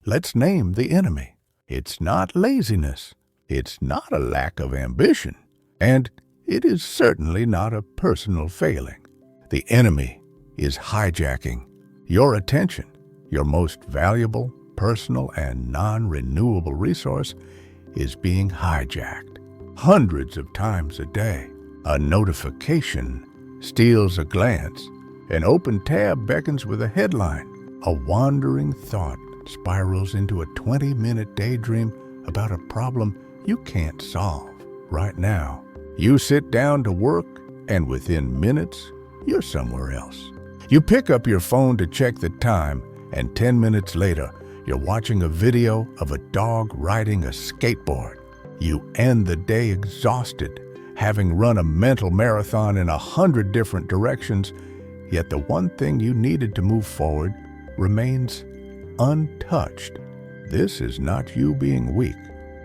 let's name the enemy. It's not laziness. It's not a lack of ambition. And it is certainly not a personal failing. The enemy is hijacking your attention. Your most valuable, personal, and non-renewable resource is being hijacked hundreds of times a day. A notification steals a glance. An open tab beckons with a headline. A wandering thought spirals into a 20-minute daydream about a problem you can't solve right now. You sit down to work, and within minutes, you're somewhere else. You pick up your phone to check the time, and 10 minutes later, you're watching a video of a dog riding a skateboard. You end the day exhausted, having run a mental marathon in 100 different directions, yet the one thing you needed to move forward remains untouched. This is not you being weak.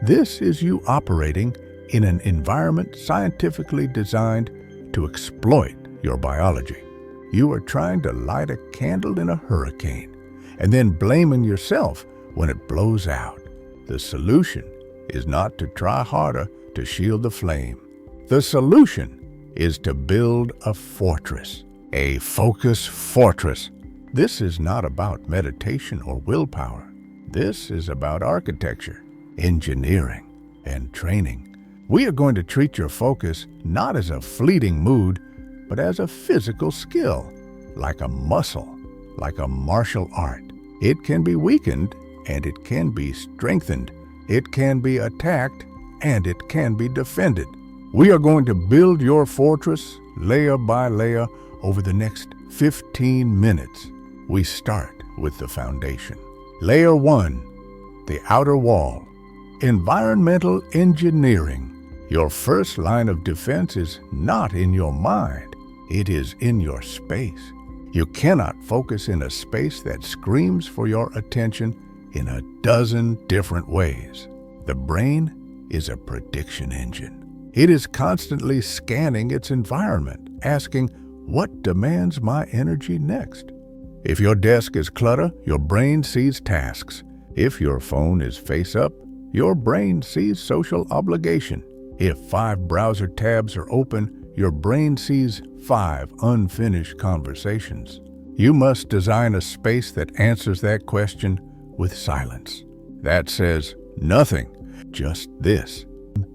This is you operating in an environment scientifically designed to exploit your biology. You are trying to light a candle in a hurricane and then blaming yourself when it blows out. The solution is not to try harder to shield the flame. The solution is to build a fortress, a focus fortress. This is not about meditation or willpower. This is about architecture, engineering, and training. We are going to treat your focus not as a fleeting mood, but as a physical skill, like a muscle, like a martial art. It can be weakened and it can be strengthened. It can be attacked and it can be defended. We are going to build your fortress layer by layer over the next 15 minutes. We start with the foundation. Layer 1, the outer wall. Environmental engineering. Your first line of defense is not in your mind. It is in your space. You cannot focus in a space that screams for your attention in a dozen different ways. The brain is a prediction engine. It is constantly scanning its environment, asking, what demands my energy next? If your desk is clutter, your brain sees tasks. If your phone is face up, your brain sees social obligation. If 5 browser tabs are open, your brain sees 5 unfinished conversations. You must design a space that answers that question with silence. That says nothing, just this.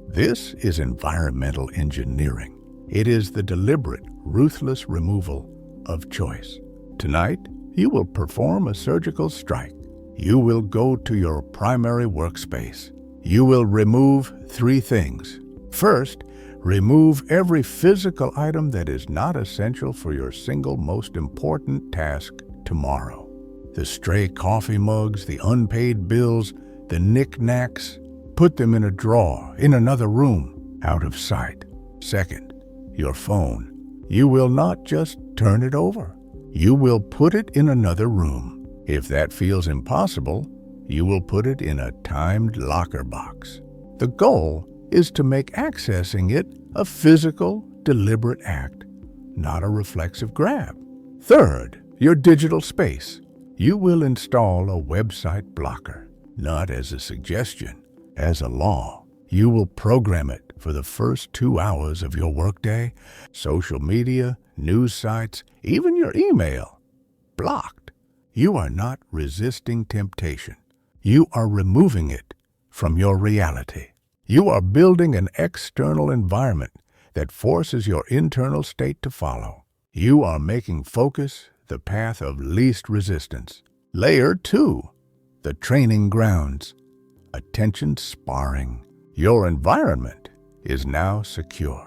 This is environmental engineering. It is the deliberate, ruthless removal of choice. Tonight, you will perform a surgical strike. You will go to your primary workspace. You will remove 3 things. First, remove every physical item that is not essential for your single most important task tomorrow. The stray coffee mugs, the unpaid bills, the knickknacks, put them in a drawer, in another room, out of sight. Second, your phone. You will not just turn it over. You will put it in another room. If that feels impossible, you will put it in a timed locker box. The goal is to make accessing it a physical, deliberate act, not a reflexive grab. Third, your digital space. You will install a website blocker, not as a suggestion, as a law. You will program it for the first 2 hours of your workday. Social media, news sites, even your email, blocked. You are not resisting temptation. You are removing it from your reality. You are building an external environment that forces your internal state to follow. You are making focus the path of least resistance. Layer 2, the training grounds. Attention sparring. Your environment is now secure,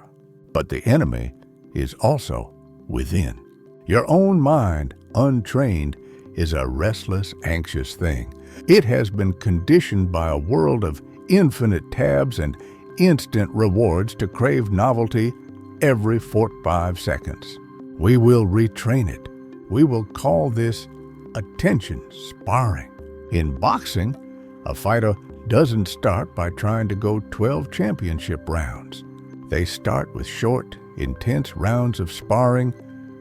but the enemy is also within. Your own mind, untrained, is a restless, anxious thing. It has been conditioned by a world of infinite tabs and instant rewards to crave novelty every 45 seconds. We will retrain it. We will call this attention sparring. In boxing, a fighter doesn't start by trying to go 12 championship rounds. They start with short, intense rounds of sparring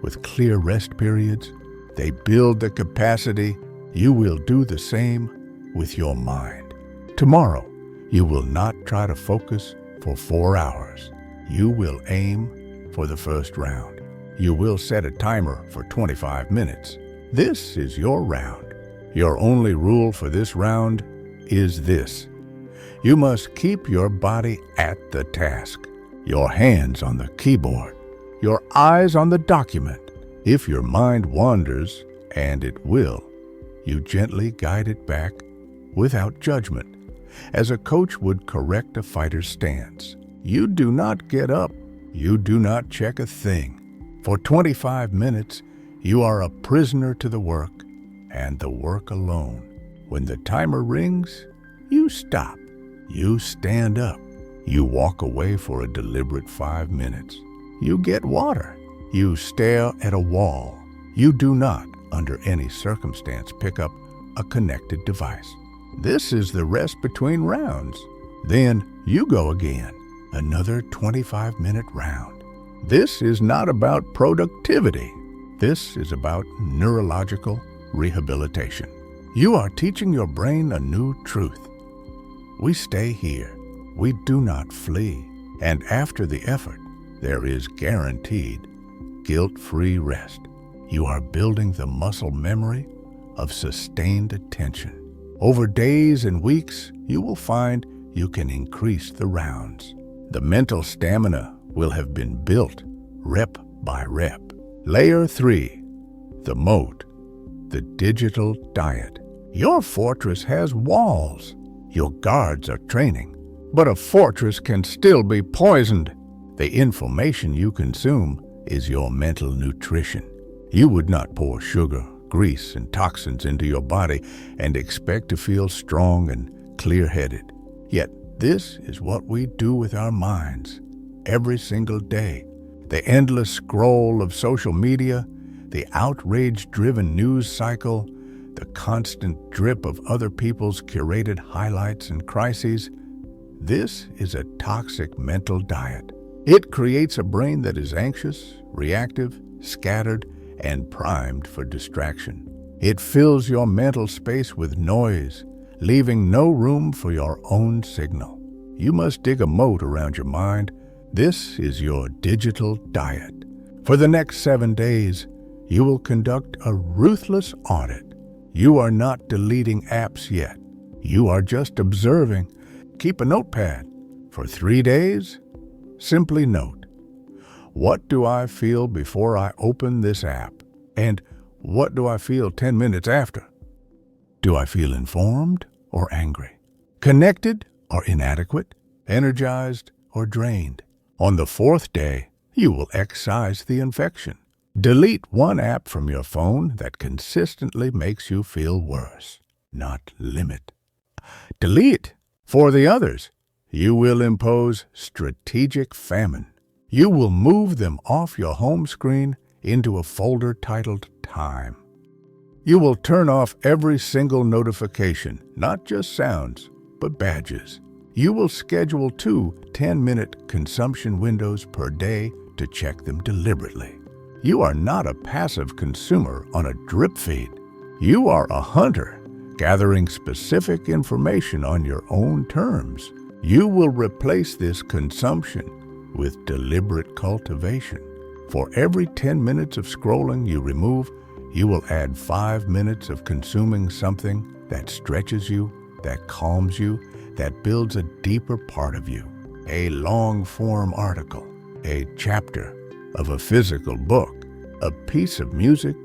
with clear rest periods. They build the capacity. You will do the same with your mind. Tomorrow, you will not try to focus for 4 hours. You will aim for the first round. You will set a timer for 25 minutes. This is your round. Your only rule for this round is this. You must keep your body at the task, your hands on the keyboard, your eyes on the document. If your mind wanders, and it will, you gently guide it back without judgment, as a coach would correct a fighter's stance. You do not get up. You do not check a thing. For 25 minutes, you are a prisoner to the work and the work alone. When the timer rings, you stop. You stand up. You walk away for a deliberate 5 minutes. You get water. You stare at a wall. You do not, under any circumstance, pick up a connected device. This is the rest between rounds. Then you go again, another 25-minute round. This is not about productivity. This is about neurological rehabilitation. You are teaching your brain a new truth. We stay here. We do not flee. And after the effort, there is guaranteed guilt-free rest. You are building the muscle memory of sustained attention. Over days and weeks, you will find you can increase the rounds. The mental stamina will have been built rep by rep. Layer 3, the moat, the digital diet. Your fortress has walls. Your guards are training. But a fortress can still be poisoned. The information you consume is your mental nutrition. You would not pour sugar, grease, and toxins into your body and expect to feel strong and clear-headed. Yet this is what we do with our minds every single day. The endless scroll of social media, the outrage-driven news cycle, the constant drip of other people's curated highlights and crises. This is a toxic mental diet. It creates a brain that is anxious, reactive, scattered, and primed for distraction. It fills your mental space with noise, leaving no room for your own signal. You must dig a moat around your mind. This is your digital diet. For the next 7 days, you will conduct a ruthless audit. You are not deleting apps yet. You are just observing. Keep a notepad. For 3 days, simply note, what do I feel before I open this app? And what do I feel 10 minutes after? Do I feel informed or angry? Connected or inadequate? Energized or drained? On the 4th day, you will excise the infection. Delete one app from your phone that consistently makes you feel worse, not limit. Delete for the others. You will impose strategic famine. You will move them off your home screen into a folder titled Time. You will turn off every single notification, not just sounds, but badges. You will schedule 2 10-minute consumption windows per day to check them deliberately. You are not a passive consumer on a drip feed. You are a hunter, gathering specific information on your own terms. You will replace this consumption with deliberate cultivation. For every 10 minutes of scrolling you remove, you will add 5 minutes of consuming something that stretches you, that calms you, that builds a deeper part of you. A long-form article, a chapter of a physical book, a piece of music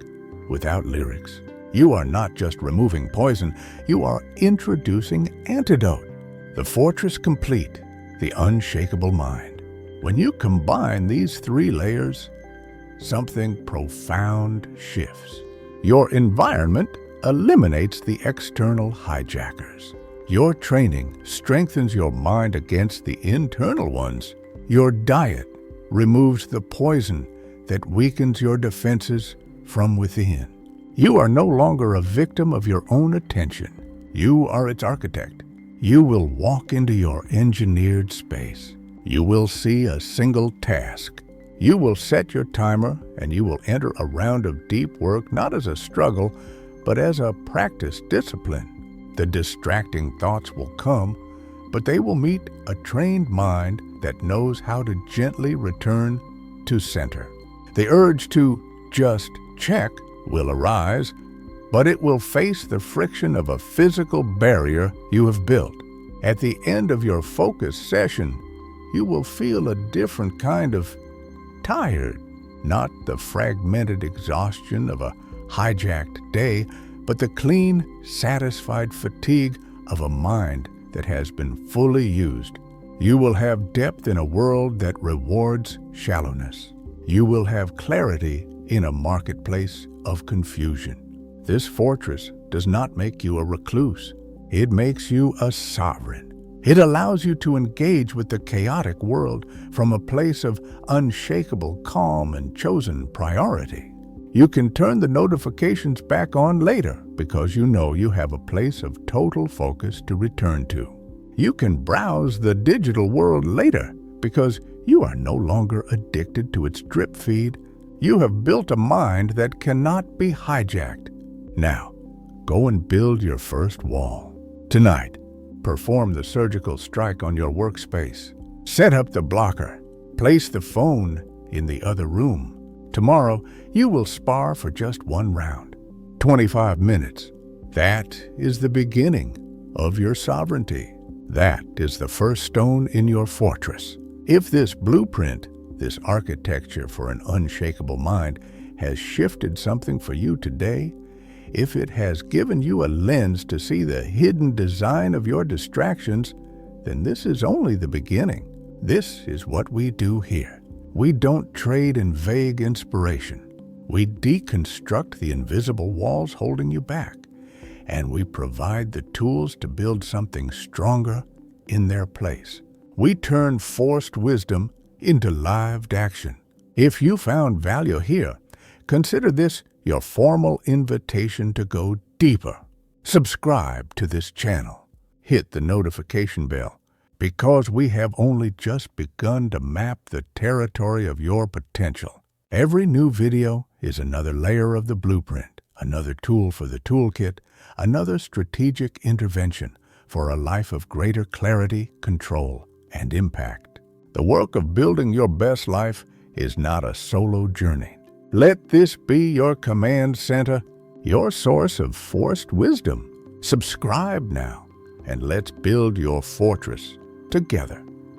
without lyrics. You are not just removing poison, you are introducing antidote. The fortress complete, the unshakable mind. When you combine these 3 layers, something profound shifts. Your environment eliminates the external hijackers. Your training strengthens your mind against the internal ones. Your diet removes the poison that weakens your defenses from within. You are no longer a victim of your own attention. You are its architect. You will walk into your engineered space. You will see a single task. You will set your timer and you will enter a round of deep work not as a struggle, but as a practice discipline. The distracting thoughts will come, but they will meet a trained mind that knows how to gently return to center. The urge to just check will arise, but it will face the friction of a physical barrier you have built. At the end of your focus session, you will feel a different kind of tired, not the fragmented exhaustion of a hijacked day, but the clean, satisfied fatigue of a mind that has been fully used. You will have depth in a world that rewards shallowness. You will have clarity in a marketplace of confusion. This fortress does not make you a recluse. It makes you a sovereign. It allows you to engage with the chaotic world from a place of unshakable calm and chosen priority. You can turn the notifications back on later because you know you have a place of total focus to return to. You can browse the digital world later because you are no longer addicted to its drip feed. You have built a mind that cannot be hijacked. Now, go and build your first wall. Tonight, perform the surgical strike on your workspace. Set up the blocker. Place the phone in the other room. Tomorrow, you will spar for just one round. 25 minutes. That is the beginning of your sovereignty. That is the first stone in your fortress. If this blueprint, this architecture for an unshakable mind, has shifted something for you today, if it has given you a lens to see the hidden design of your distractions, then this is only the beginning. This is what we do here. We don't trade in vague inspiration. We deconstruct the invisible walls holding you back, and we provide the tools to build something stronger in their place. We turn forced wisdom into lived action. If you found value here, consider this your formal invitation to go deeper. Subscribe to this channel. Hit the notification bell because we have only just begun to map the territory of your potential. Every new video is another layer of the blueprint, another tool for the toolkit, another strategic intervention for a life of greater clarity, control, and impact. The work of building your best life is not a solo journey. Let this be your command center, your source of forced wisdom. Subscribe now, and let's build your fortress together.